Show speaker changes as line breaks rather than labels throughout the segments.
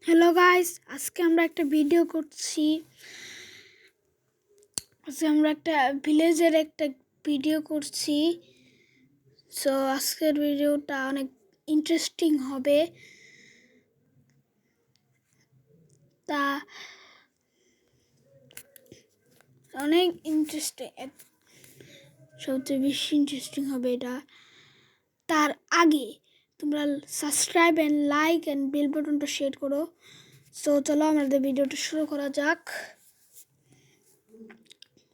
Hello guys, আজকে আমরা একটা ভিডিও করছি। আজকে আমরা একটা ভিলেজের একটা ভিডিও করছি। সো আজকের ভিডিওটা অনেক ইন্টারেস্টিং হবে। তা অনেক ইন্টারেস্টিং, সবচেয়ে বেশি ইন্টারেস্টিং হবে এটা। তার আগে তোমরা subscribe and like and bell বাটনটা শেয়ার করো। সো চলো আমাদের ভিডিওটা শুরু করা যাক।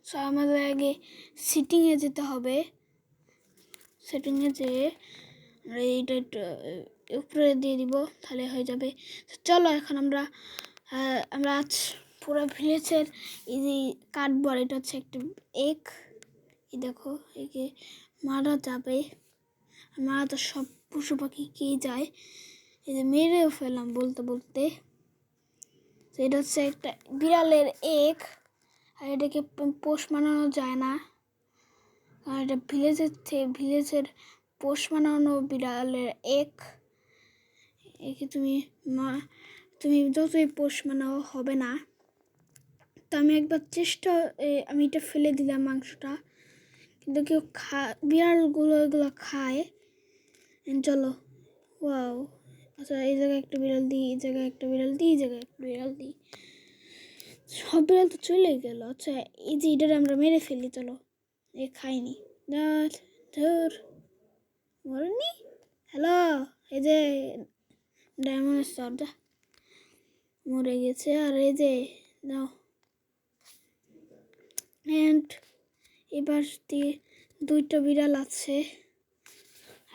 সো আমাদের আগে সেটিংয়ে যেতে হবে। সেটিংয়ে যেয়ে এইটা একটু উপরে দিয়ে দিব, তাহলে হয়ে যাবে। চলো এখন আমরা আজ পুরো ভিলেজের এই যে কাটবো। এটা হচ্ছে একটা এক, এই দেখো একে মারা যাবে। মারা তো সব পশু পাখি খেয়ে যায়। এই যে মেরেও ফেললাম বলতে বলতে। এটা হচ্ছে একটা বিড়ালের এক, আর এটাকে পোষ মানানো যায় না, আর এটা ভিলেজের পোষ মানানো বিড়ালের এক। একে তুমি যতই পোষ মানাও হবে না। তো আমি একবার আমি এটা ফেলে দিলাম মাংসটা, কিন্তু কেউ বিড়ালগুলো এগুলো খায়। চলো, ওয়াও। আচ্ছা, এই জায়গায় একটা বিড়াল দিই, এই জায়গায় একটা বিড়াল দিই, এই জায়গায় একটা বিড়াল দিই। সব বিড়াল তো চলে গেল। আচ্ছা, এই যে এটার আমরা মেরে ফেলি। চলো, এ খাইনি। ধর মরেনি। হ্যালো, এই যে ডায়মন্ডের সর্দা মরে গেছে। আর এই যে নাও, অ্যান্ড এবার দিয়ে দুইটা বিড়াল আছে।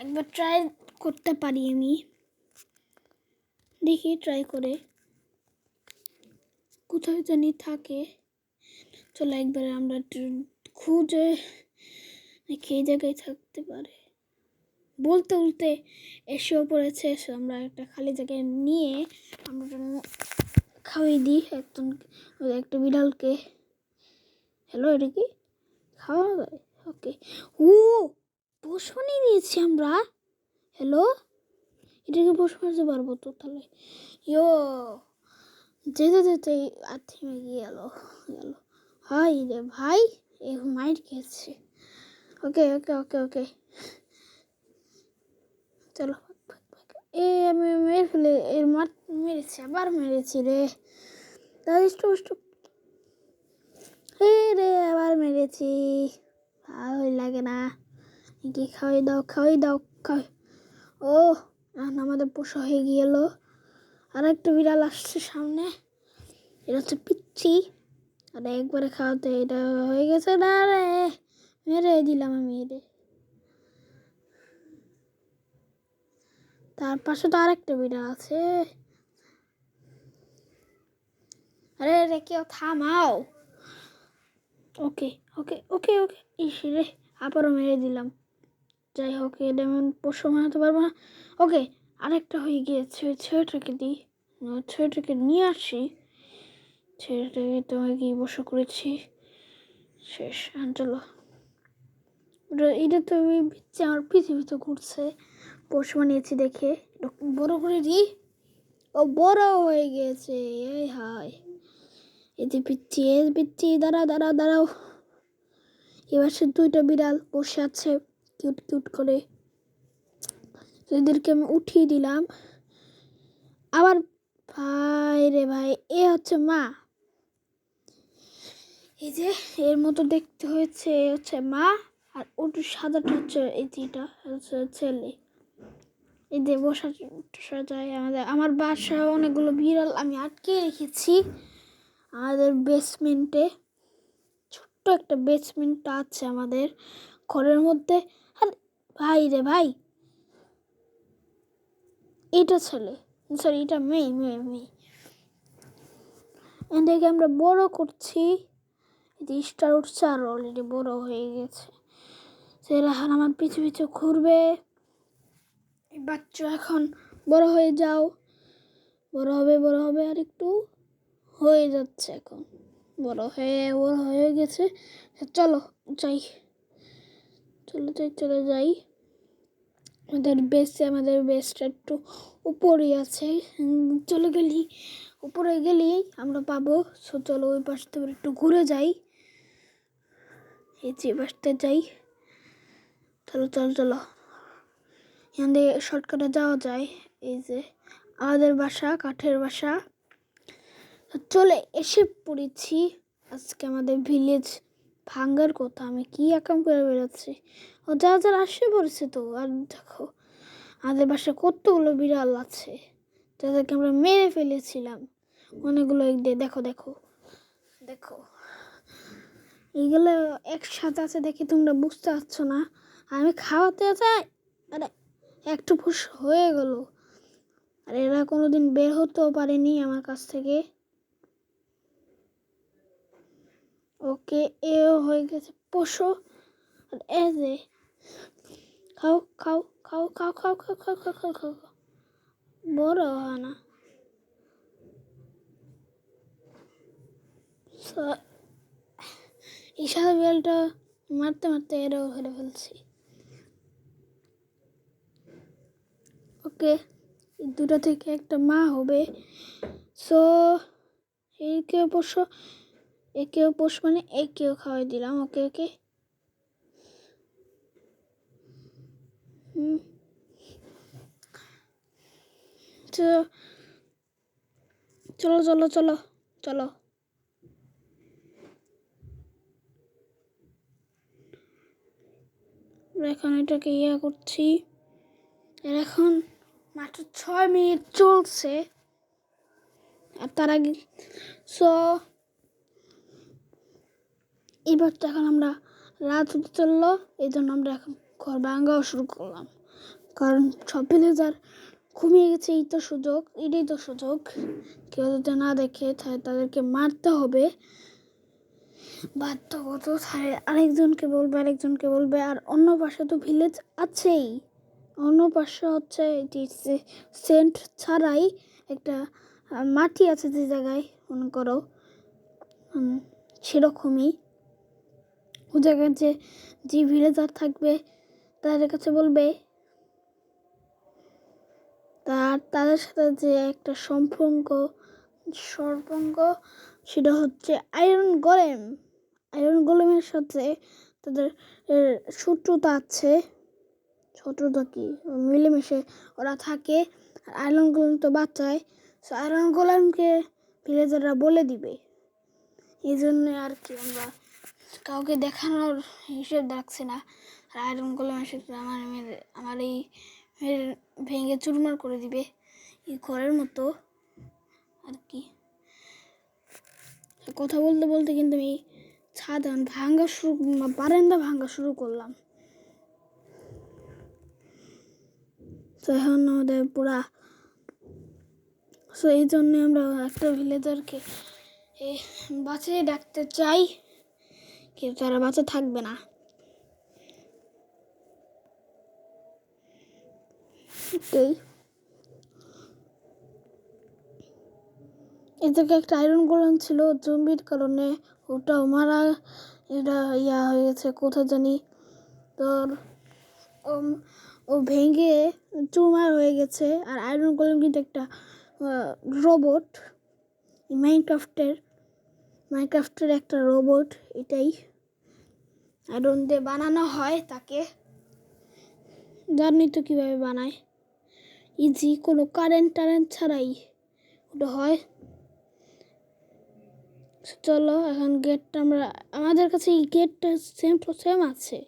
একবার ট্রাই করতে পারি আমি, দেখি ট্রাই করে কোথায় জানি থাকে। চলো একবার আমরা খুঁজে দেখি এই জায়গায় থাকতে পারে। বলতে বলতে এসেও পড়েছে। আমরা একটা খালি জায়গায় নিয়ে আমরা খাওয়াই দিই একটা বিড়ালকে। হ্যালো, এটা কি খাওয়া যায়? ওকে। ও, পোষ বানিয়ে দিয়েছি আমরা। হ্যালো, এটাকে পোষ মারতে পারবো তো তাহলে? ইয়ো, যেতে যেতে আর থেমে গেল। হাই রে ভাই, এ মাইর খেয়েছে। ওকে ওকে ওকে ওকে, চলো। আমি মেরে ফেলে মেরেছি, আবার মেরেছি রে। রে আবার মেরেছি। ভালোই লাগে না। কি খাওয়াই দাও ও, আমাদের পোষা হয়ে গেল। আর একটা বিড়াল আসছে সামনে, এটা হচ্ছে পিচ্ছি। আর একবারে খাওয়াতে এটা হয়ে গেছে না রে, মেরে দিলাম আমি এরে। তার পাশে তো আরেকটা বিড়াল আছে। আরে রে, কেউ থামাও। ওকে ওকে ওকে ওকে, ইস রে, আবারও মেরে দিলাম। যাই হোক, এটা এমন পশু মানাতে পারবো না। ওকে, আরেকটা হয়ে গিয়েছে। ছেলেটাকে দিই, ছেলেটাকে নিয়ে আসি। ছেলেটাকে তোমাকে বসে করেছি, শেষ। চলো, এটা তো আমার পৃথিবীতে ঘুরছে। পোষ বানিয়েছি দেখে বড় করে দিই। ও বড় হয়ে গেছে। এই হায়, এই যে পিচ্ছি, দাঁড়াও। এবার সে দুইটা বিড়াল বসে আছে কিউট কিউট করে। এদেরকে আমি উঠিয়ে দিলাম। আবার ভাই রে ভাই, এ হচ্ছে মা। এই যে এর মতো দেখতে হয়েছে, এ হচ্ছে মা। আর ওটু সাদাটা হচ্ছে এই যেটা হচ্ছে ছেলে। এই যে বসা যায়। আমার বাসায় অনেকগুলো বিড়াল আমি আটকে রেখেছি আমাদের বেসমেন্টে। ছোট্ট একটা বেসমেন্ট আছে আমাদের ঘরের মধ্যে। আর ভাই রে ভাই, এটা ছেলে, সরি এটা মেয়ে। এটাকে আমরা বড় করছি। স্টার উঠছে আর অলরেডি বড় হয়ে গেছে। সেটা এখন আমার পিছু পিছু ঘুরবে। বাচ্চা এখন বড় হয়ে যাও, বড় হবে আর একটু হয়ে যাচ্ছে এখন, বড় হয়ে গেছে। চলো যাই, চলে যাই। আমাদের বেসটা একটু উপরে আছে। চলে গেলি উপরে গেলেই আমরা পাবো। সো চলো ওই পাশ থেকে একটু ঘুরে যাই। এই যে পাশটা যাই। চলো চলো চলো, এখান দিয়ে শর্টকাটে যাওয়া যায়। এই যে আমাদের বাসা, কাঠের বাসা। চলে এসে পড়েছি। আজকে আমাদের ভিলেজ ভাঙ্গার কথা। আমি কি একাম করে বেরোচ্ছি। ও যা যা আসে পড়েছে তো। আর দেখো আমাদের বাসায় কতগুলো বিড়াল আছে, যাদেরকে আমরা মেরে ফেলেছিলাম অনেকগুলো। দেখো দেখো দেখো, এইগুলো একসাথে আছে দেখে তোমরা বুঝতে পারছো না। আমি খাওয়াতে চাই, আরে একটু ফুস হয়ে গেল। আর এরা কোনোদিন বের হতেও পারেনি আমার কাছ থেকে। ওকে, এও হয়ে গেছে পোষো। আর এই যে খাও খাও খাও খাও খাও খাও খাও খাও খাও খাও, বড় হয় না। এই সাদা বিড়ালটা মারতে মারতে এরাও ধরে ফেলছি। ওকে, দুটো থেকে একটা মা হবে। সো একেও পোষো, একেও পোষ, মানে একেও খাওয়াই দিলাম। ওকে ওকে, চলো চলো চলো চলো। এখন এটাকে করছি। এর এখন মাত্র 6 মিনিট চলছে। আর তার আগে সো এবার তো এখন আমরা রাত হতে চললো, এই জন্য আমরা এখন ঘর ভাঙাও শুরু করলাম। কারণ সব ভিলেজার ঘুমিয়ে গেছে। এটাই তো সুযোগ। কেউ যদি না দেখে তাহলে তাদেরকে মারতে হবে বাধ্যগত। আরেকজনকে বলবে। আর অন্য পাশে তো ভিলেজ আছেই। অন্য পাশে হচ্ছে সেন্ট ছাড়াই একটা মাটি আছে যে জায়গায়, মনে করো সেরকমই। ও জায়গায় যে ভিলেজার থাকবে তাদের কাছে বলবে, তাদের সাথে যে একটা সম্পর্ক সেটা হচ্ছে আয়রন গোলেমের সাথে তাদের শত্রুতা আছে। শত্রুতা কি, মিলেমিশে ওরা থাকে। আর আয়রন গোলেম তো বাচ্চায়, সো আয়রন গোলেমকে ভিলেজাররা বলে দিবে। এই জন্য আর কি আমরা কাউকে দেখানোর হিসেব রাখছি না। আর আয়রন গোলেম এসে আমার এই ভেঙে চুরমার করে দিবে এই ঘরের মতো আর কি। কথা বলতে বলতে কিন্তু আমি বারান্দা ভাঙা শুরু করলাম। তো এখন আমাদের পুরা, সো এই জন্য আমরা একটা ভিলেজারকে বাঁচিয়ে ডাকতে চাই, কিন্তু তারা বাঁচা থাকবে না। এ থেকে একটা আয়রন গোলেম ছিল, জম্বির কারণে ওটাও মারা, এটা হয়ে গেছে কোথায় জানি। তোর ও ভেঙে চুরমার হয়ে গেছে। আর আয়রন গোলেম কিন্তু একটা রোবট, মাইনক্রাফটের একটা রোবট। এটাই আয়রন দিয়ে বানানো হয় তাকে। জানি তো কীভাবে বানায়, ইজি, কোনো কারেন্ট ছাড়াই ওটা হয়। চলো এখন গেটটা আমাদের কাছে এই গেটটা সেম আছে।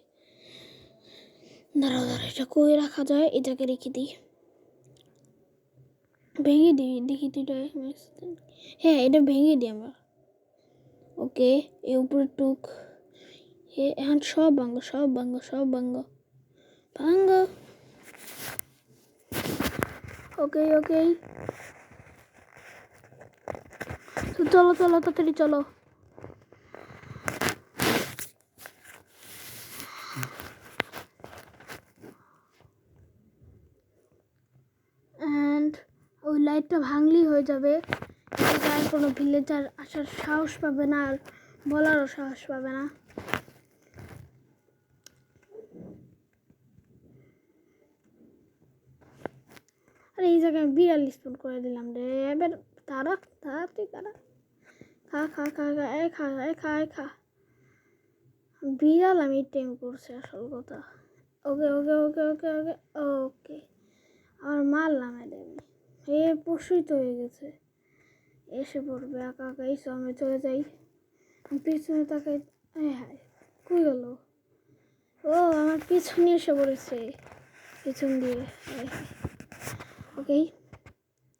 দাঁড়া এটা কই রাখা যায়, এটাকে রেখে দিই, ভেঙে দিই, দেখি দুইটা। হ্যাঁ, এটা ভেঙে দিই আমরা। ওকে, এর উপরে টুক এখন সব ভাঙ্গ। ওকে তো চলো তাড়াতাড়ি চলো। অ্যান্ড ওই লাইটটা ভাঙলেই হয়ে যাবে। আর কোনো ভিলেজার আসার সাহস পাবে না, আর বলারও সাহস পাবে না। আরে এই জায়গায় বিড়াল স্পন করে দিলাম রে। এবার তারা তুই তারা খা খা খা খা এ খা এ খা এ খা। বিড়াল আমি টেম করছি আসল কথা। ওকে ওকে ওকে ওকে ওকে ওকে আমার মারলাম এদের। এ পশুই তো হয়ে গেছে, এসে পড়বে একা একা। এই আমি চলে যাই পিছনে তাকাই। হ্যাঁ কই গেল ও? আমার পিছনে এসে পড়েছে পিছন দিয়ে। ওকে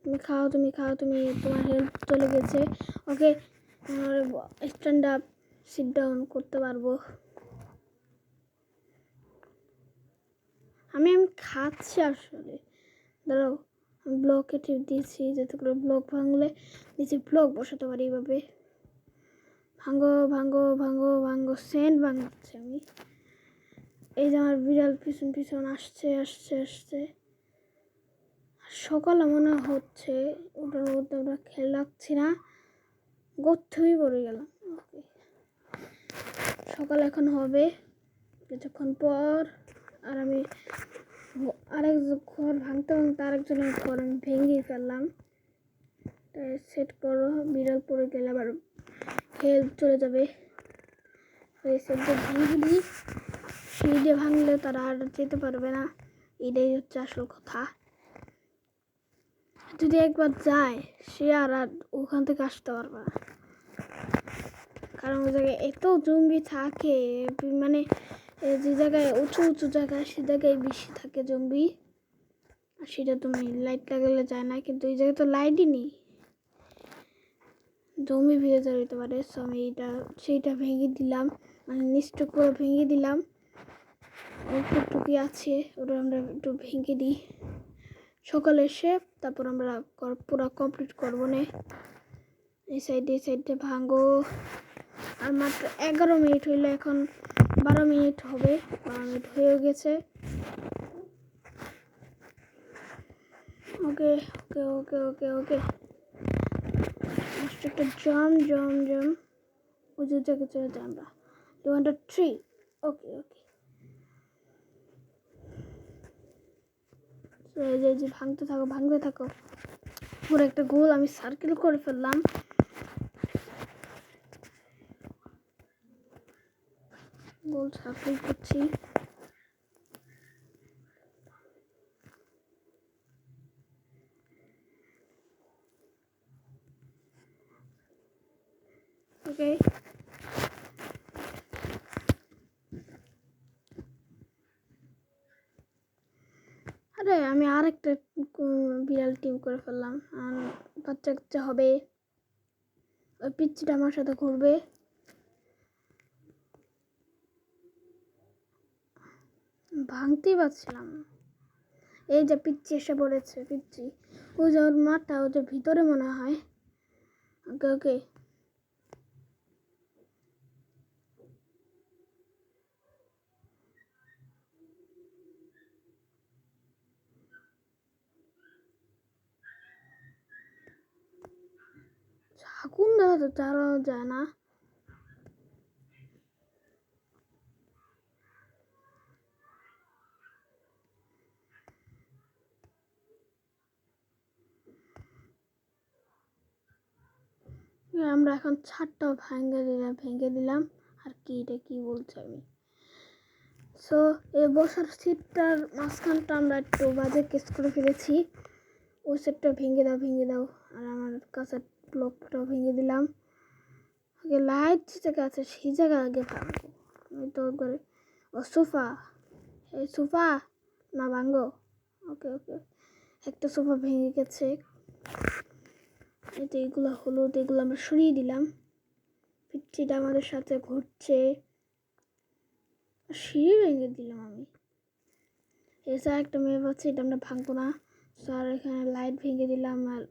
তুমি খাও তুমি খাও, তুমি তোমার হেল্প চলে গেছে। ওকে স্ট্যান্ড আপ সিট ডাউন করতে পারবো আমি। খাচ্ছি আসলে। দাঁড়াও আমি ব্লকে টিপ দিয়েছি যাতে করে ব্লক ভাঙলে নিচে ব্লক বসাতে পারি। এইভাবে ভাঙ্গো ভাঙ্গো ভাঙ্গো ভাঙ্গো সেন্ট ভাঙাচ্ছি আমি। এই যে আমার বিড়াল পিছন পিছন আসছে আসছে আসছে। সকালে মনে হচ্ছে ওটার মধ্যে আমরা খেয়াল রাখছি না, গর্তেই পড়ে গেলাম। ওকে সকাল এখন হবে কিছুক্ষণ পর। আর আমি আরেক ঘর ভাঙতে ভাঙতে আরেকজনের ঘর আমি ভেঙেই ফেললাম। সেট করো, বিড়াল পড়ে গেলে আবার হেল্প চলে যাবে। সেটটা ভেঙে দিই, সিঁড়ি ভাঙলে তারা আর যেতে পারবে না। এটাই হচ্ছে আসল কথা। যদি একবার যায় সে আর ওখান থেকে আসতে পারবে না, কারণ ওই জায়গায় এত জম্বি থাকে। মানে যে জায়গায় উঁচু উঁচু জায়গায় সে জায়গায় বেশি থাকে জম্বি। আর সেটা তুমি লাইট লাগালে যায় না, কিন্তু এই জায়গায় তো লাইটই নেই, জম্বি ভিতরে যেতে পারে। সো আমি সেইটা ভেঙে দিলাম, মানে নিচটা পুরো ভেঙে দিলাম। টুকি আছে ওটা আমরা একটু ভেঙে দিই সকালে এসে, তারপর আমরা পুরো কমপ্লিট করবো না। এই সাইডে ভাঙো। আর মাত্র 11 মিনিট হইলে এখন 12 মিনিট হবে, 12 মিনিট হয়ে গেছে। ওকে ওকে ওকে ওকে ওকে একটা জাম জাম জাম ওই যে জায়গায় চলে যাই আমরা 203। ওকে ওকে যে ভাঙতে থাকো ভাঙতে থাকো। পুরো একটা গোল আমি সার্কেল করে ফেললাম। গোল সার্কেল করছি। ওকে আরে আমি আরেকটা বিড়াল টিম করে ফেললাম। আর বাচ্চা কাচ্চা হবে, ওই পিচ্চিটা আমার সাথে ঘুরবে। ভাঙতেই পারছিলাম। এই যে পিচ্চি এসে পড়েছে, পিচ্চি ওই যে ওর মাটা ওই যে ভিতরে মনে হয়। ওকে ওকে আগুন দ্বারা তো চালানো যায় না। আমরা এখন ছাদটাও ভেঙে দিলাম। আর কি এটা কি বলছি আমি। সো এই বসার সিটটার মাঝখানটা আমরা একটু বাজে কেস করে ফেলেছি। ওই সেটটা ভেঙে দাও। আর আমার কাছে ব্লকটাও ভেঙে দিলাম। আগে লাইট যে জায়গা আছে সেই জায়গা আগে ভাঙবো। আমি তো একবারে সোফা, এই সোফা না ভাঙো। ওকে ওকে একটা সোফা ভেঙে গেছে। এতে এগুলো হলুদ, এগুলো আমরা সরিয়ে দিলাম। পিচ্চিটা আমাদের সাথে ঘুরছে, সিঁড়ি ভেঙে দিলাম আমি। এছাড়া একটা মেয়ে পাচ্ছে, এটা আমরা ভাঙবো না। আর এখানে লাইট ভেঙে দিলাম। আর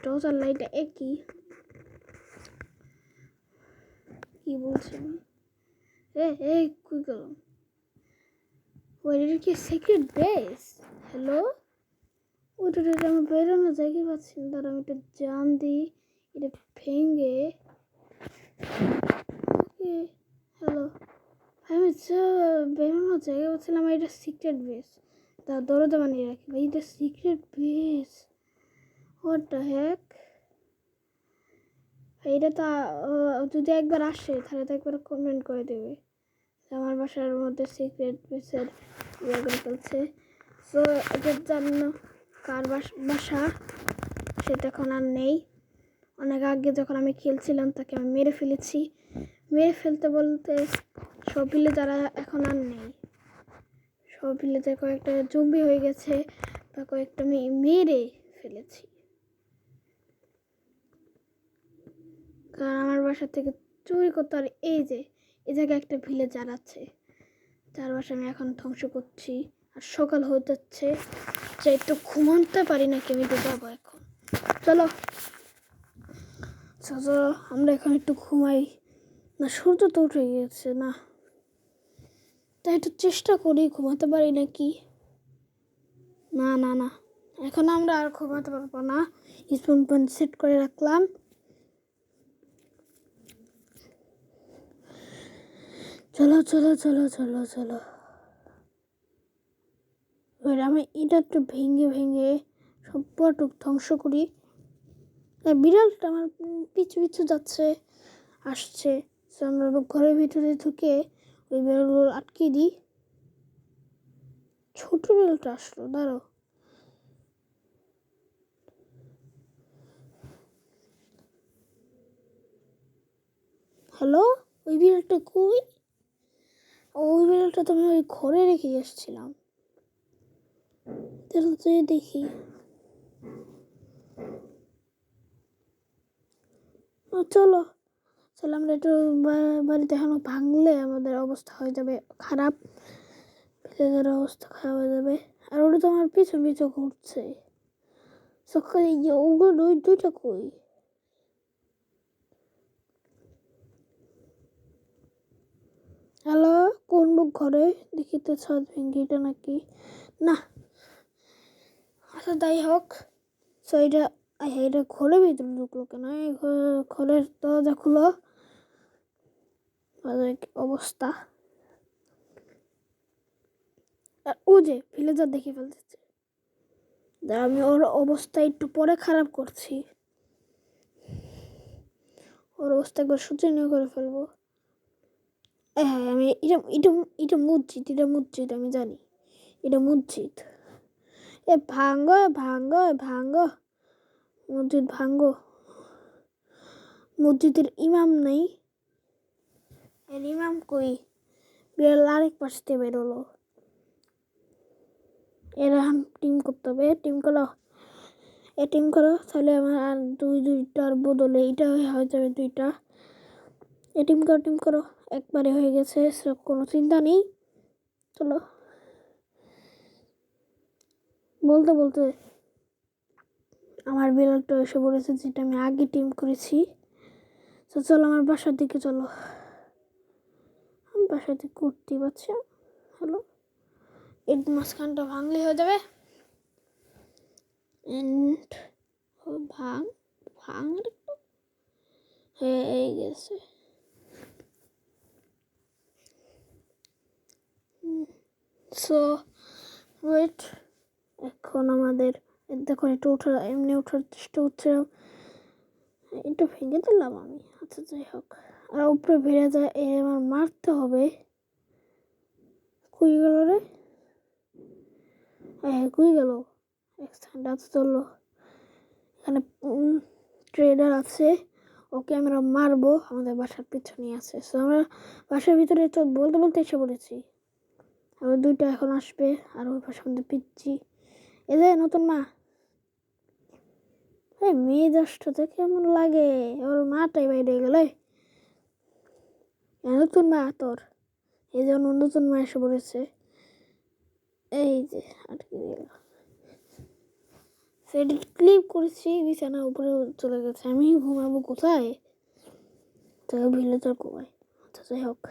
টর্চ আর লাইট একই। কি বলছি এই কই গেলাম? ওইটা কি সিক্রেট বেস? হ্যালো ওইটা আমি বেরোনো জায়গায় পাচ্ছি না। তার আমি একটা জাম দিই, এটা ভেঙে। ওকে হ্যালো আমি বেরোনোর জায়গায় পাচ্ছিলাম। এটা সিক্রেট বেস, তা দরজা বানিয়ে রাখি ভাই। The secret base, what the heck. এইটা তো যদি একবার আসে তাহলে তো একবার কমেন্ট করে দেবে আমার বাসার মধ্যে সিক্রেট বেসের ইয়ে করে ফেলছে। সো এটার জন্য কার বাসা সেটা এখন আর নেই। অনেক আগে যখন আমি খেলছিলাম তাকে আমি মেরে ফেলেছি। মেরে ফেলতে বলতে সব ভিলেজাররা এখন আর নেই। সব ভিলেজার কয়েকটা জম্বি হয়ে গেছে বা কয়েকটা মেরে ফেলেছি। কারণ আমার বাসা থেকে চুরি করতে। আর এই জায়গায় একটা ভিলেজার আছে যার বাসা আমি এখন ধ্বংস করছি। আর সকাল হয়ে যাচ্ছে, যে একটু ঘুমাতে পারি নাকি আমি তো যাবো এখন। চলো চলো আমরা এখন একটু ঘুমাই। না সূর্য তো উঠে গিয়েছে না, তাই একটু চেষ্টা করি ঘুমাতে পারি নাকি। না না না, এখন আমরা আর ঘুমাতে পারবো না। স্পুন প্যান সেট করে রাখলাম। চলো চলো চলো চলো চলো, এবার আমি এটা একটু ভেঙে ভেঙে সবটুক ধ্বংস করি। বিড়ালটা আমার পিছু পিছু যাচ্ছে আসছে, আমরা ঘরের ভিতরে ঢুকে ওই বিড়ালগুলো আটকে দিই। ছোট বিড়ালটা আসলো, দাঁড়াও। হ্যালো, ওই বিড়ালটা কই? ওই বিড়ালটা তো আমি ওই ঘরে রেখে এসেছিলাম। দেখি। চলো চলো আমরা একটু বাড়িতে এখনো ভাঙলে আমাদের অবস্থা হয়ে যাবে খারাপ। ভিলেজের অবস্থা খারাপ হয়ে যাবে। আর ওটা তো আমার পিছু পিছু ঘুরছে। সকালে ওগুলো ওই দুইটা কই? হ্যালো, কোন বুক ঘরে? দেখি তো ছাদ ভেঙ্গিটা নাকি না। আচ্ছা যাই হোক, সো এটা ঘরের ভিতরে ঢুকলো কেন? এই ঘরের দরজা খুলো। অবস্থা। আর ও যে ভিলেজার দেখে ফেলতেছে, আমি ওর অবস্থা একটু পরে খারাপ করছি। ওর অবস্থা একবার শোচনীয় করে ফেলবো। হ্যাঁ আমি এটা মসজিদ আমি জানি এটা মসজিদ। ভাঙ্গো ভাঙ্গো ভাঙ্গো, মসজিদ ভাঙ্গো। মসজিদের ইমাম নেই। এর ইমাম কই? বিড়াল আরেক পাশ থেকে বেরোলো। এরা টিম করতে হবে, টিম করো। টিম করো, তাহলে আমার আর দুইটার বদলে এটা হয়ে যাবে দুইটা। টিম করো। একবারে হয়ে গেছে, কোনো চিন্তা নেই। চলো, বলতে বলতে আমার বিড়ালটা এসে পড়েছে যেটা আমি আগে টিম করেছি। তো চলো আমার বাসার দিকে চলো। বাসার দিকে করতে পারছি। হ্যালো, এর মাঝখানটা ভাঙলে হয়ে যাবে। ভাঙ ভাঙ হয়ে গেছে। সো ওয়েট, এখন আমাদের দেখো একটু এমনি ওঠার চেষ্টা করছিলাম, একটু ভেঙে দিলাম আমি। আচ্ছা যাই হোক, আর উপরে বেড়ে যায় আমার মারতে হবে। কই গেল রে? হ্যাঁ কই গেল? চললো। এখানে ট্রেডার আছে, ওকে আমরা মারবো। আমাদের বাসার পিছনে আছে। সো আমরা বাসার ভিতরে বলতে বলতে এসে পড়েছি। আবার দুইটা এখন আসবে। আর ওই পাশে আমাদের পিচ্ছি এদের নতুন মা। মেয়ে দশটাতে কেমন লাগে? ওর মাটাই বাইরে গেলে। নতুন মা তোর, এই জন্য নতুন মা এসে পড়েছে। এই যে আটকে দিল। সেটা ক্লিপ করেছি, বিছানা উপরে চলে গেছে। আমি ঘুমাবো কোথায়? তো ভিলে তোর ঘুমাই। আচ্ছা যাই হোক,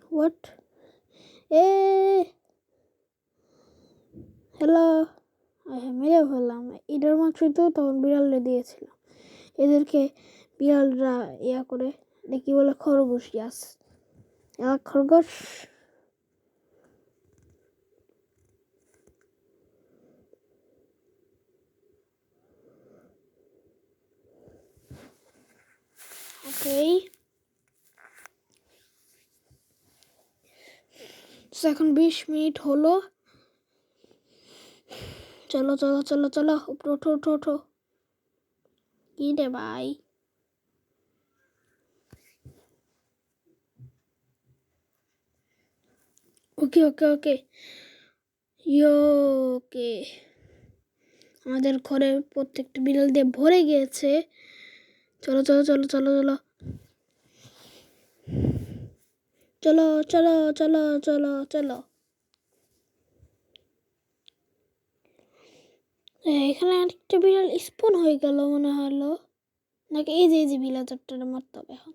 হোয়াট হ্যালো, মেরে ফেললাম। এটার মাংসই তো তখন বিড়ালে দিয়েছিলাম। এদেরকে বিড়ালরা ইয়া করে, কি বলে, খরগোশ। ইয়াস, খরগোশ। ওকেই, এখন 20 মিনিট হলো। চলো চলো চলো চলো, উপরে ওঠো ওঠো ওঠো। কি রে ভাই, ওকে ওকে ওকে ওকে, আমাদের ঘরে প্রত্যেকটা বিড়াল দিয়ে ভরে গিয়েছে। চলো চলো চলো চলো চলো চলো চলো চলো চলো চলো। এখানে আরেকটা বিড়াল স্পন হয়ে গেল মনে হলো, নাকি এই যে বিড়ালটার মারতে হবে এখন,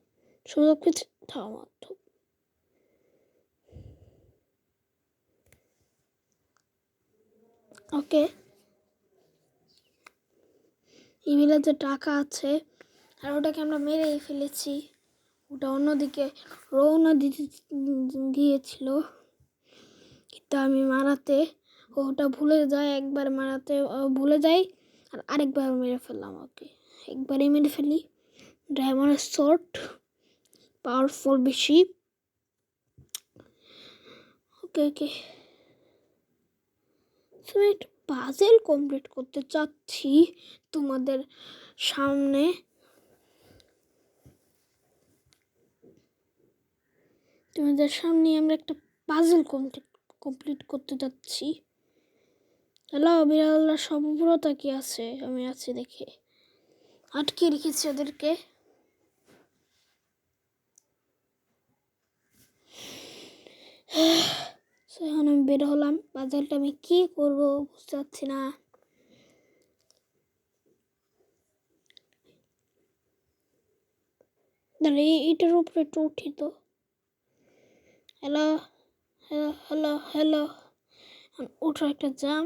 সুযোগ পেয়েছে মারতে। ওকে, এই বিড়ালে টাকা আছে, আর ওটাকে আমরা মেরেই ফেলেছি। ওটা অন্যদিকে রওনা দিতে গিয়েছিল, কিন্তু আমি মারাতে ওটা ভুলে যায়, একবার মারাতে ভুলে যাই আর আরেকবার মেরে ফেললাম ওকে। একবারই মেরে ফেলি, ডায়মন্ডের শর্ট পাওয়ারফুল বেশি। ওকে ওকে, আমি একটা পাজেল কমপ্লিট করতে চাচ্ছি তোমাদের সামনে। আমরা একটা পাজেল কমপ্লিট করতে যাচ্ছি। হ্যালো বিড়ালরা সব উপরে তাকিয়ে আছে, আমি আছি দেখে আটকে রেখেছি ওদেরকে। এখন আমি বের হলাম, পাজেলটা আমি কি করবো বুঝতে পারছি না। এটার উপরে একটু উঠি তো। হ্যালো হ্যালো হ্যালো হ্যালো, ওঠার একটা জাম,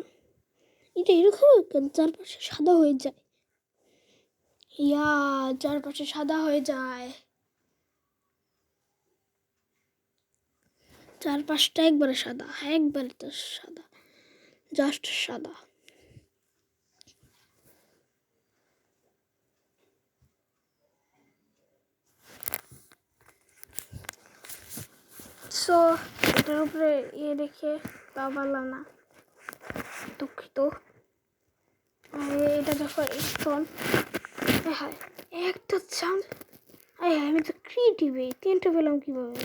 এটা এরকম চারপাশে সাদা হয়ে যায়। ইয়া, চারপাশে সাদা হয়ে যায়, চারপাশটা একবারে সাদা, একবারে তো সাদা, জাস্ট সাদা। সো এটার উপরে রেখে তা পারলাম না, দুঃখিত। এটা দেখো স্টোন, হ্যাঁ একটা চান্স, আমি তো ক্রিয়েটিভে 3টে পেলাম কীভাবে?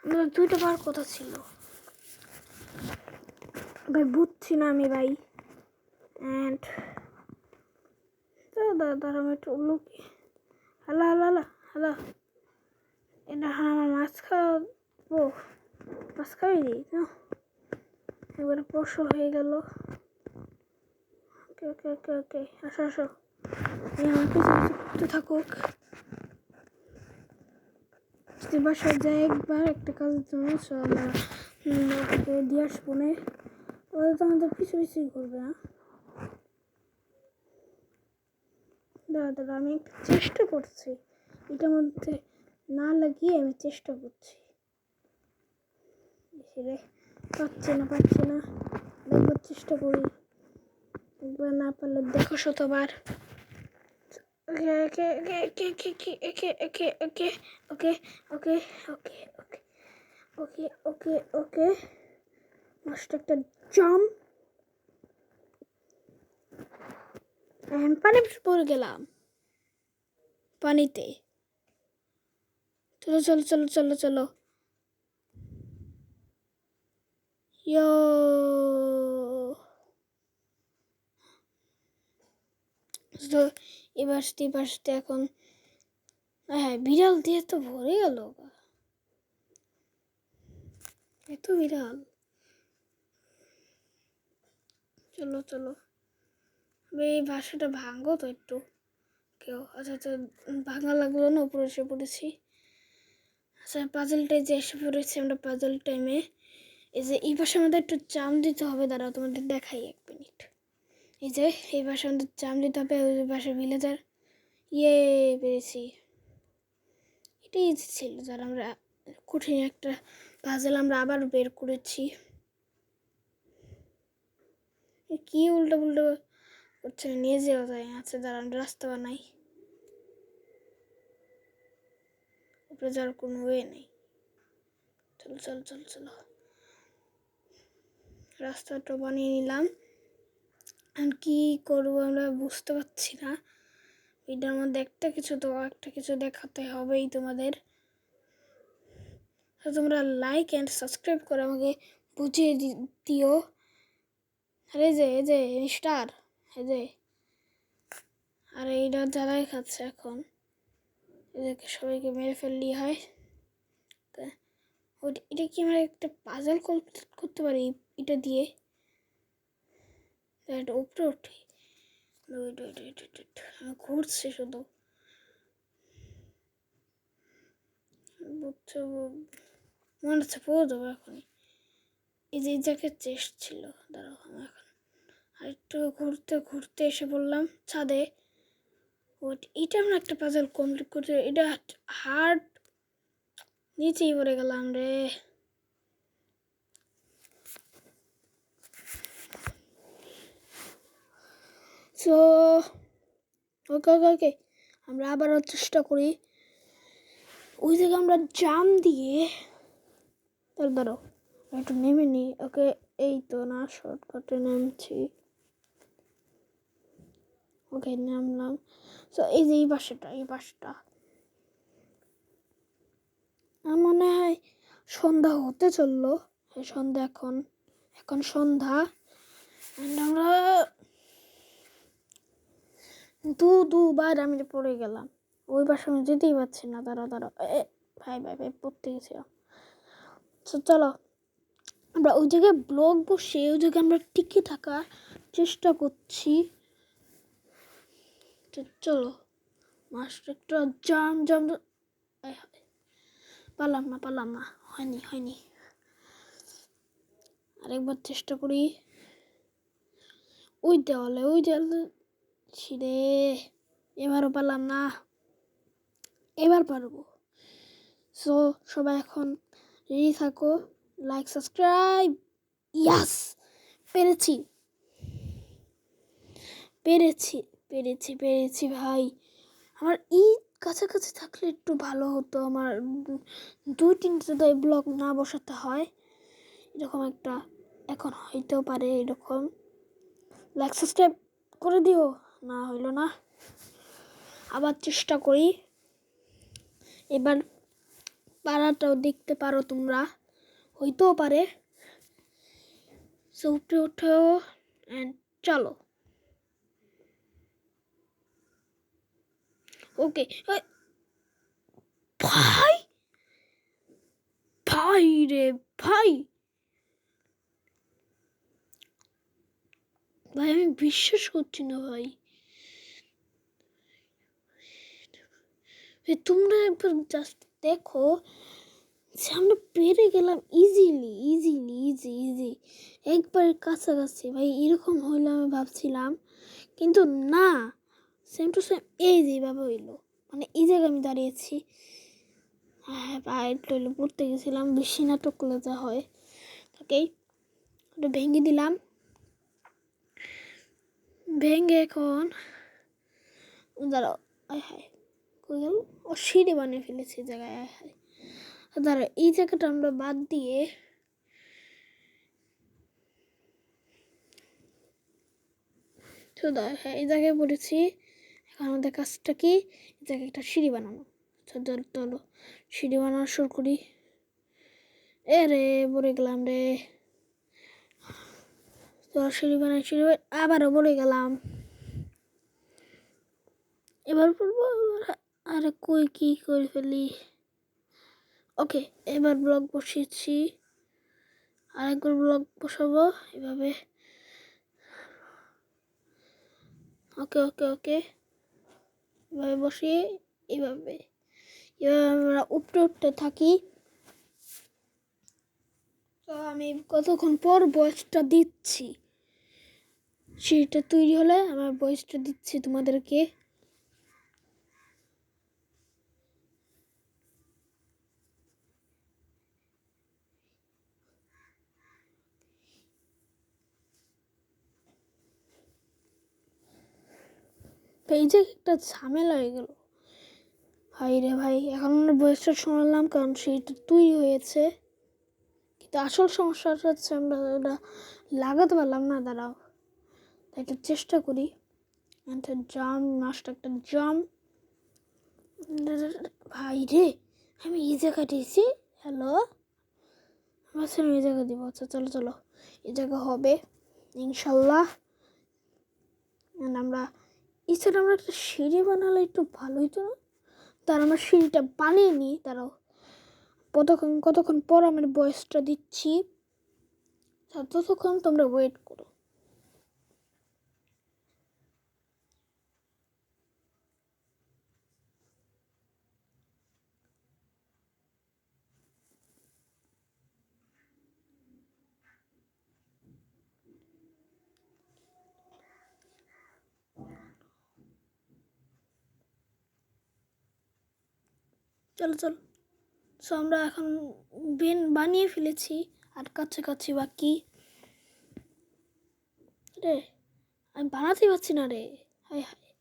আমাদের 2টা বার কথা ছিল ভাই, বুঝছি না আমি ভাই। অ্যান্ড দাঁড়া আমি একটু লুকি। হ্যালো হ্যালো হ্যালো হ্যালো, এটা আমার মাছ খাওয়াবো, মাছ খাওয়াই দিই না, একবারে পশু হয়ে গেল। ওকে ওকে ওকে ওকে, আসো আসো, আমার কিছু কিছু করতে থাকুক। যদি বাসায় যাই একবার একটা কাজের জন্য, আমরা ওকে দিয়ে আসবো না, ওরা তো আমাদের পিছু পিছুই করবে না। দাদা আমি একটু চেষ্টা করছি, এটার মধ্যে না লাগিয়ে আমি চেষ্টা করছি। রে পাচ্ছি না, একবার চেষ্টা করি, একবার না পারলে দেখো শতবার। ওকে ওকে ওকে ওকে ওকে ওকে ওকে ওকে ওকে ওকে ওকে ওকে ওকে ওকে, মাস্ট একটা জাম্প, পানি পড়ে গেলাম পানিতে। চলো চলো চলো চলো চলো, ইয়ো এবার এখন হ্যাঁ বিড়াল দিয়ে তো ভরে গেল, এত বিড়াল। চলো চলো, এই বাসাটা ভাঙো তো একটু কেউ। আচ্ছা আচ্ছা, ভাঙা লাগলো না, উপরে এসে পড়েছি। আচ্ছা পাজলটাই যে এসে পড়েছি আমরা পাজল টাইমে। এই যে এই পাশে আমাদের একটু চাম দিতে হবে, দাঁড়াও তোমাদের দেখাই 1 মিনিট। এই যে এই পাশে আমাদের চাম দিতে হবে, ওই পাশে ভিলেজার। পেরেছি, এটাই ইজি ছিল। যারা আমরা কঠিন একটা পাজল আমরা আবার বের করেছি। কি উল্টো পুল্টো করছে, নিয়ে যাওয়া যায়। আচ্ছা দাঁড়ান রাস্তা বানাই। উপরে যাওয়ার কোনো ওয়ে নেই। চলো চলো চলো চলো, রাস্তাটা বানিয়ে নিলাম। আর কি করবো আমরা বুঝতে পারছি না। এটার মধ্যে একটা কিছু দেখাতে হবেই তোমাদের। তোমরা লাইক অ্যান্ড সাবস্ক্রাইব করে আমাকে বুঝিয়ে দিও। আরে এই যে স্টার, এই যে, আর এইটা যারাই খাচ্ছে এখন, এদেরকে সবাইকে মেরে ফেললি হয়। এটা কি আমরা একটা পাজল করতে পারি এটা দিয়ে? এটা উপরে উঠে ঘুরছে শুধু, মনে হচ্ছে পড়ে দেবো এখনই। এই যে জ্যাকেট চেস্ট ছিল, দাঁড়াও আমি এখন আরেকটু ঘুরতে ঘুরতে এসে বললাম ছাদে। এটা আমরা একটা পাজল কমপ্লিট করতে, এটা হার্ড, নিচেই পড়ে গেলাম রে। সো ওকে ওকে ওকে, আমরা আবারও চেষ্টা করি। ওই জায়গায় আমরা জাম দিয়ে, ধরো একটু নেমে নিই। ওকে, এই তো না, শর্টকাটে নামছি। ওকে নামলাম। সো এই যে এই পাশটা আমার মনে হয় সন্ধ্যা হতে চললো। সন্ধ্যা এখন সন্ধ্যা। আমরা দুবার আমি পড়ে গেলাম। ওই পাশে আমি যেতেই পারছি না। দাঁড়াও ভাই পড়তে গেছিলাম। চলো আমরা ওই জায়গায় ব্লগ বসে ওই জায়গায় আমরা টিকে থাকার চেষ্টা করছি। চলো মাস্টার একটা জাম পারলাম না, হয়নি। আরেকবার চেষ্টা করি। ওই দেওয়ালে ছিঁড়ে, এবারও পারলাম না, এবার পারবো। সো সবাই এখন রেডি থাকো, লাইক সাবস্ক্রাইব। ইয়াস, পেরেছি ভাই। আমার কাছাকাছি থাকলে একটু ভালো হতো। আমার 2-3টা ব্লগ না বসাতে হয়, এরকম একটা এখন হইতেও পারে এরকম। লাইক সাবস্ক্রাইব করে দিও। না হইল না, আবার চেষ্টা করি। এবার পাড়াটাও দেখতে পারো তোমরা, হইতেও পারে। সো উপরে ওঠো অ্যান্ড চলো। ওকে ভাই রে ভাই আমি বিশ্বাস করছি না ভাই। তোমরা একবার জাস্ট দেখো যে আমরা পেরে গেলাম ইজি একবার কাছাকাছি। ভাই এরকম হইলো আমি ভাবছিলাম, কিন্তু না, সেম টু সেম এই যেভাবে হইলো। মানে এই জায়গায় আমি দাঁড়িয়েছি। হ্যাঁ পায়ে পড়তে গেছিলাম, বেশি নাটক করলে যা হয়। ওকেই, ওটা ভেঙে দিলাম। ভেঙে এখন দাঁড়াও, কই গেল? ও সিঁড়ি বানিয়ে ফেলেছে জায়গায়। দাঁড়াও, এই জায়গাটা আমরা বাদ দিয়ে এই জায়গায় পড়েছি। এখন আমাদের কাজটা কি? এই জায়গায় একটা সিঁড়ি বানানো। চলো সিঁড়ি বানানো শুরু করি। রে পড়ে গেলাম রে। সিঁড়ি বানাই আবারও পড়ে গেলাম। এবার পড়বো। আরে কই কি করে ফেলি। ওকে, এবার ব্লগ বসিয়েছি, আরেকবার ব্লগ বসাবো এভাবে। ওকে এভাবে বসিয়ে এভাবে আমরা উপরে উঠতে থাকি। তো আমি কতক্ষণ পর ভয়েসটা দিচ্ছি, সেটা তৈরি হলে আমার ভয়েসটা দিচ্ছি তোমাদেরকে। এই যে একটা ঝামেলা হয়ে গেল ভাই রে ভাই, এখন আমরা বয়সটা শোনালাম কারণ সেইটা তৈরি হয়েছে, কিন্তু আসল সমস্যাটা হচ্ছে আমরা ওটা লাগাতে পারলাম না। দাঁড়াও, তাই একটু চেষ্টা করি। একটা জাম, মাছটা একটা জাম। ভাই রে, আমি এই জায়গা দিয়েছি। হ্যালো, আচ্ছা আমি এই জায়গা দিব। আচ্ছা চলো চলো, এই জায়গা হবে ইনশাল্লাহ। আমরা এই সাইড আমরা একটা সিঁড়ি বানালে একটু ভালো হতো না? তার আমরা সিঁড়িটা বানিয়ে নিই। তারাও কতক্ষণ পর আমি ভয়েসটা দিচ্ছি, ততক্ষণ তোমরা ওয়েট করো। চলো চলো, সো আমরা এখন বানিয়ে ফেলেছি, আর কাছাকাছি বাকি রে। আমি বানাতে পারছি না রে, হায় হায়,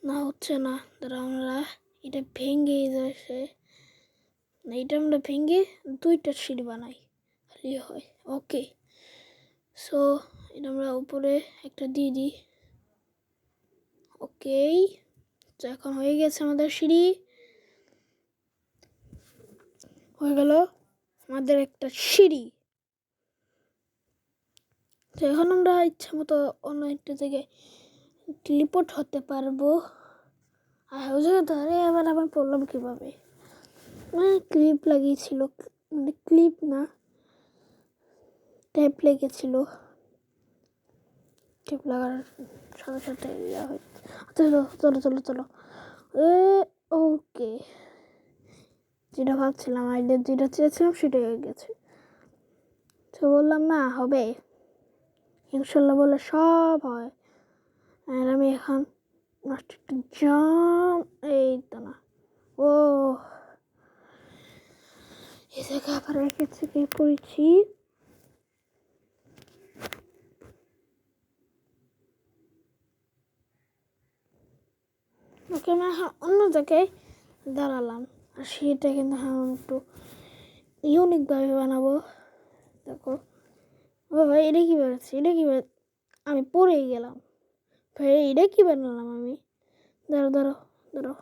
না হচ্ছে না। দাঁড়া, আমরা এটা ভেঙে যাচ্ছে না, এটা আমরা ভেঙে দুইটা সিঁড়ি বানাই, খালি হয়। ওকে, সো এটা আমরা উপরে একটা দিয়ে দিই। ওকে, তো এখন হয়ে গেছে আমাদের সিঁড়ি, হয়ে গেল আমাদের একটা সিঁড়ি। তো এখন আমরা ইচ্ছা মতো অন্য একটা জায়গায় টেলিপোর্ট হতে পারবো। আর ওই জায়গায় ধরে আবার আমার পড়লাম কীভাবে, মানে ক্লিপ লাগিয়েছিল, মানে ক্লিপ না, টেপ লেগেছিল, টেপ লাগার সাথে সাথে ইয়া হয়। চলো চলো চলো চলো, ওকে, যেটা ভাবছিলাম, আইডিয়া যেটা চেয়েছিলাম সেটাই হয়ে গেছে। তো বললাম না হবে, ইনশাল্লাহ বলে সব হয়। আর আমি এখন একটু জাম, এই তো না, ও এ জায়গা আবার একের থেকে করেছি। ওকে, আমি এখন অন্য জায়গায় দাঁড়ালাম, আর সেটা কিন্তু এখন একটু ইউনিকভাবে বানাবো। দেখো, ও ভাই এটা কী বেরোচ্ছে, এটা কী আমি পড়েই গেলাম। ভাই এটা কী বানালাম আমি, ধরো ধরো ধরো,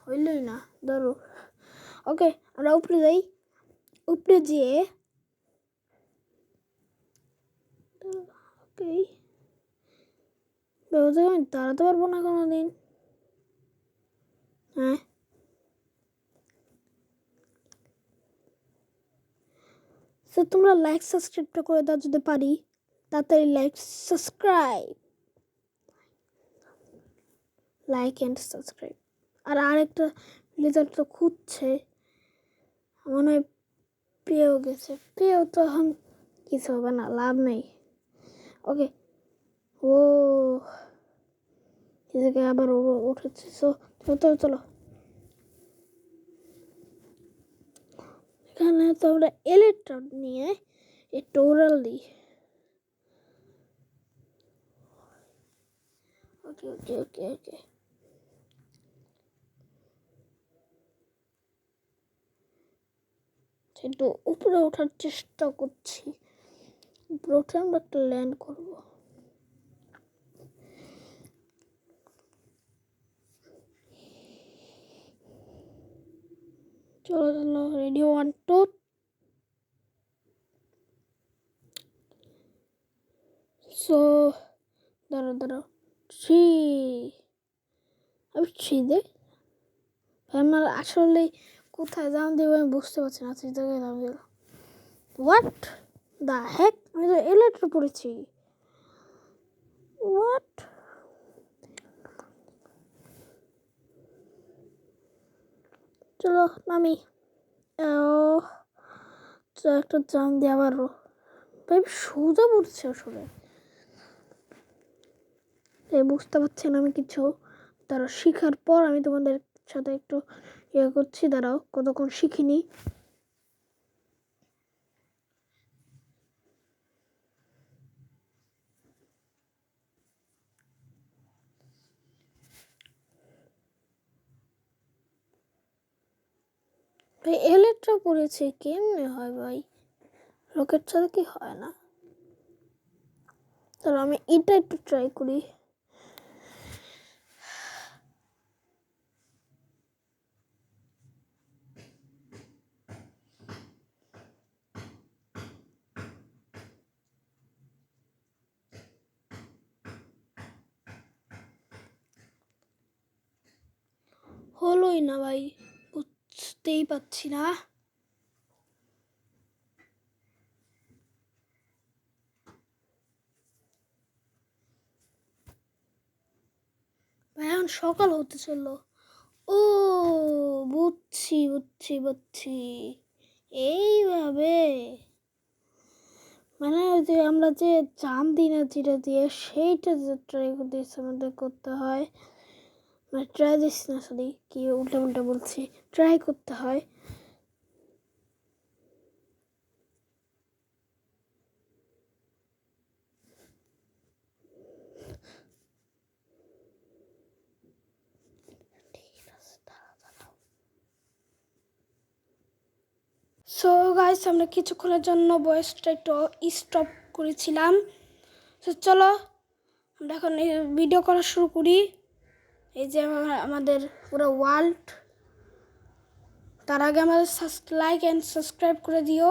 হইলই না, ধরো। ওকে, আমরা উপরে যাই, উপরে যেয়ে ওকে, ব্যবস্থা আমি দাঁড়াতে পারবো না কোনো দিন। হ্যাঁ, সো তোমরা লাইক সাবস্ক্রাইবটা করে দাও যদি পারি, তাড়াতাড়ি লাইক অ্যান্ড সাবস্ক্রাইব। আর আরেকটা লেজার তো খুঁজছে, মনে হয় পেয়েও গেছে, পেয়েও তো এখন কিছু হবে না, লাভ নেই। ওকে, ও এই জায়গায় আবার উঠেছে, সো চলো চলো। এখানে তো আমরা ইলেকট্রন নিয়ে একটু ওরাল দিই। ওকে ওকে ওকে ওকে, একটু উপরে ওঠার চেষ্টা করছি। উপরে উঠে আমরা একটা ল্যান্ড করবো। চলো চলো, রেডি, 1 2, সো দাঁড়াও দাঁড়াও, 3, আমি 3 দে। আমার আসলে কোথায় যান দেবো আমি বুঝতে পারছি না, সেই জায়গায় নাম দিল। হোয়াট দ্য হেক, আমি তো এলেট্রো পড়েছি। হোয়াট, চলো নামি। ও তো একটা জাম দিয়ে আবারও, ভাই সোজা পড়ছে আসলে, তাই বুঝতে পারছি না আমি কিছু। তারা শিখার পর আমি তোমাদের সাথে একটু ইয়ে করছি, দাঁড়াও কতক্ষণ শিখিনি। ভাই এলেটটা পড়েছে, কেমনে হয় ভাই? রকেট ছাড়া কি হয় না? তাহলে আমি এটা একটু ট্রাই করি। হলোই না ভাই, বুঝতেই পারছি না। ভাই এখন সকাল হতে চললো। ও বুঝছি বুঝছি বুঝছি, এইভাবে মানে ওই যে আমরা যে জাম দিই না যেটা দিয়ে, সেইটা যে ট্রাই করতেছি আমাদের করতে হয়, মানে ট্রাই দিস না, সরি কি উল্টা উল্টা বলছি, ট্রাই করতে হয়। সো গাইস, আমরা কিছুক্ষণের জন্য ভয়েসটা একটু স্টপ করেছিলাম। তো চলো আমরা এখন ভিডিও করা শুরু করি। এই যে আমাদের পুরো ওয়ার্ল্ড, তার আগে আমাদের লাইক অ্যান্ড সাবস্ক্রাইব করে দিও।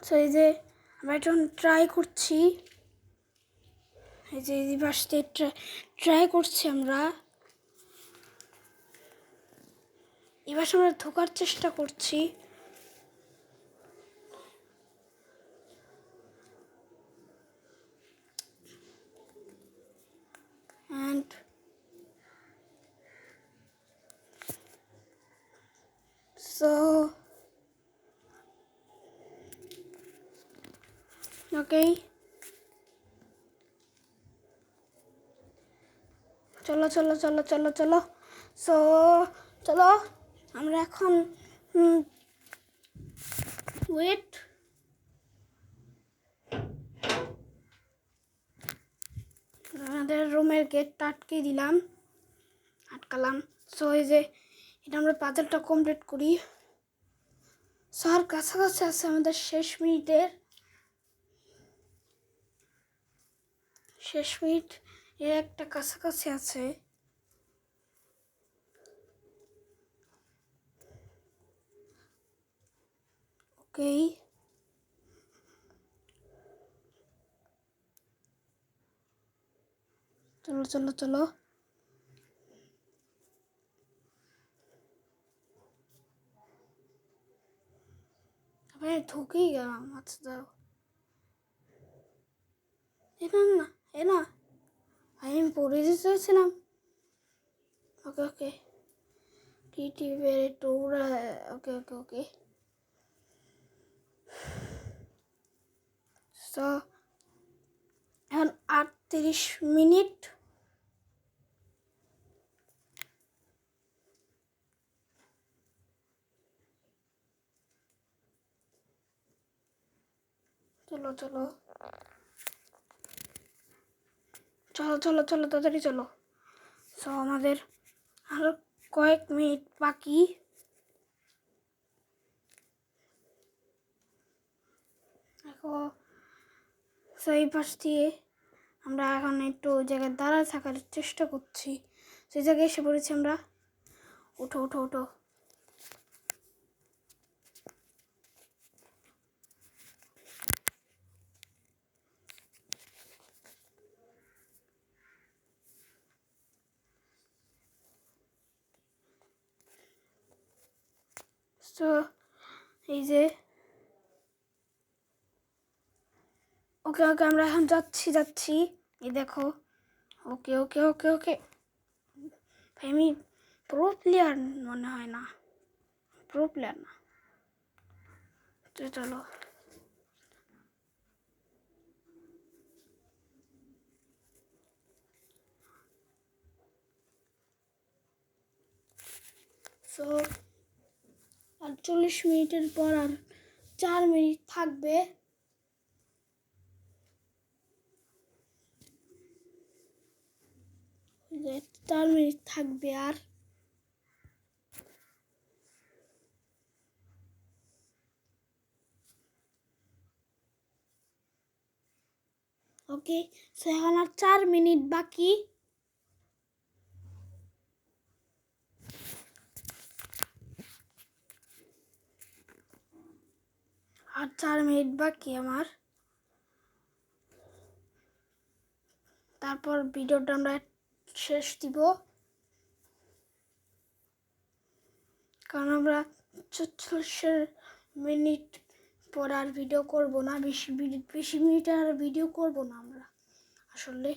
সো এই যে আমরা এখন ট্রাই করছি, এই যে এই পাশে ট্রাই করছি আমরা, এবার আমরা ঢোকার চেষ্টা করছি। অ্যান্ড সো ওকে, চলো চলো চলো চলো চলো। সো চলো আমরা এখন ওয়েট, আমাদের রুমের গেটটা আটকে দিলাম, আটকালাম। সো এই যে এটা আমরা পাজলটা কমপ্লিট করি। সো আর কাছাকাছি আছে আমাদের শেষ মিনিট এর একটা কাছাকাছি আছে। ওকে, চলো চলো চলো। ভাই ঢুকেই গেলাম, আচ্ছা দাও, এটা না এ না ভাই, আমি পড়ে যেতে চাইছিলাম। ওকে ওকে, টিটি বেড়ে টৌরা, ওকে ওকে ওকে। সো এখন 38 মিনিট। চলো চলো চলো চলো চলো তাড়াতাড়ি চলো। সো আমাদের আরো কয়েক মিনিট বাকি। দেখো, সেই পাশ দিয়ে আমরা এখন একটু ওই জায়গায় দাঁড়ায় থাকার চেষ্টা করছি, সেই জায়গায় এসে পড়েছি আমরা। ওঠো ওঠো ওঠো। তো এই যে ওকে ওকে, আমরা এখন যাচ্ছি যাচ্ছি, এই দেখো। ওকে ওকে ওকে ওকে, আমি প্রো প্লেয়ার মনে হয় না, প্রো প্লেয়ার না। তো চলো, সো 48 মিনিটের পর আর 4 মিনিট থাকবে। 4 মিনিট থাকবে আর ওকে, সো এখন আর 4 মিনিট বাকি। আর 4 মিনিট বাকি আমার, তারপর ভিডিওটা আমরা শেষ দিব, কারণ আমরা 44 মিনিট পর আর ভিডিও করব না, বেশি মিনিট আর ভিডিও করব না আমরা আসলে।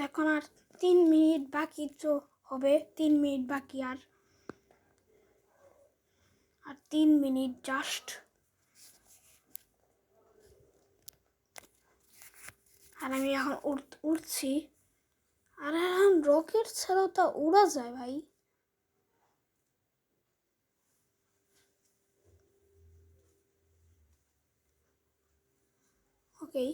এখন আর 3 মিনিট বাকি তো হবে, 3 মিনিট বাকি, আর 3 মিনিট জাস্ট। আর আমি এখন উড়ছি, আর এখন রকেট ছাড়াও তা উড়া যায় ভাই। ওকে,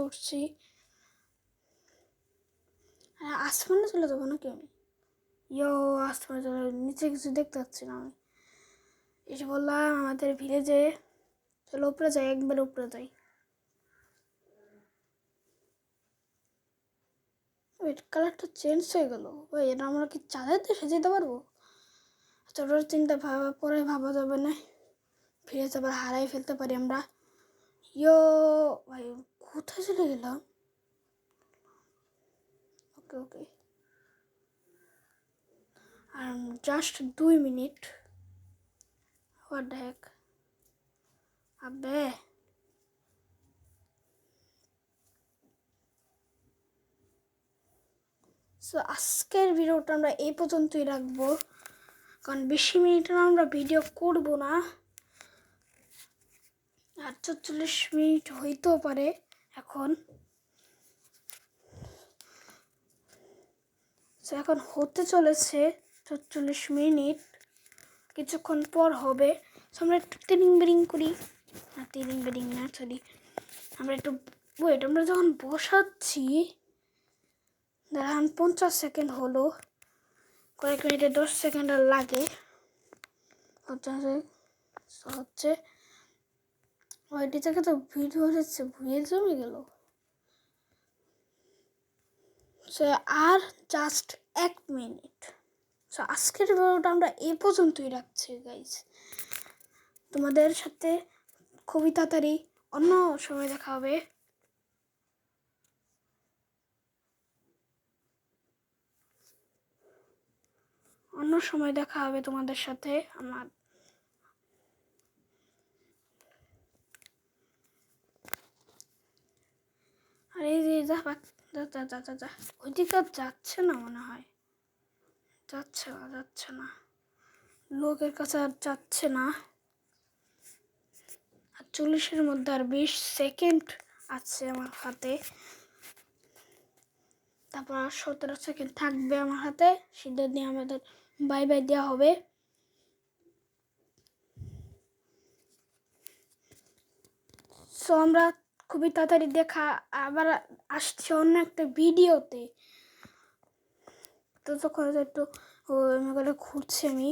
উঠছি। আসমানে চলে যাবো নাকি আমি? আসমানে চলে, নিচে কিছু দেখতে পাচ্ছি না আমি। এসে বললাম আমাদের ভিলেজে, চলো উপরে যাই, একবার উপরে যাই। কালারটা চেঞ্জ হয়ে গেল ভাই, এটা আমরা কি চাঁদের দেশে যেতে পারবো? ছোটোর চিন্তা পরে ভাবা যাবে না, ভিলেজ আবার হারাই ফেলতে পারি আমরা। ভাই কোথায় চলে গেলাম? ওকে, আর জাস্ট 2 মিনিট। হোয়াট দ্য হেক, আবে সো আজকের ভিডিওটা আমরা এই পর্যন্তই রাখবো, কারণ বেশি মিনিটের আমরা ভিডিও করব না, আর 44 মিনিট হইতেও পারে এখন। এখন হতে চলেছে 44 মিনিট, কিছুক্ষণ পর হবে। আমরা একটু তিরিং বিরিং করি, তিরিং বিরিং না সরি, আমরা একটু ওয়েট, আমরা যখন বসাচ্ছি দেখেন 50 সেকেন্ড হলো, কয়েক মিনিটে 10 সেকেন্ড আর লাগে হচ্ছে। ওইটি থেকে তো ভিডিও হচ্ছে ভুয়ে জমে গেল। আর জাস্ট 1 মিনিট। সো আজকের ভিডিওটা আমরা এই পর্যন্তই রাখছি গাইজ, তোমাদের সাথে খুবই তাড়াতাড়ি অন্য সময় দেখা হবে। তোমাদের সাথে আমার। আর এই যে যা ওইদিকে যাচ্ছে না মনে হয়, যাচ্ছে না লোকের কাছে আর যাচ্ছে না। আর 40-এর মধ্যে আর 20 সেকেন্ড আছে আমার হাতে, তারপর আর 17 সেকেন্ড থাকবে আমার হাতে, সেটা নিয়ে আমাদের বাই বাই দেওয়া হবে। সো আমরা খুবই তাড়াতাড়ি আবার আসছি অন্য একটা ভিডিওতে। তো তখন একটু ঘুরছি আমি।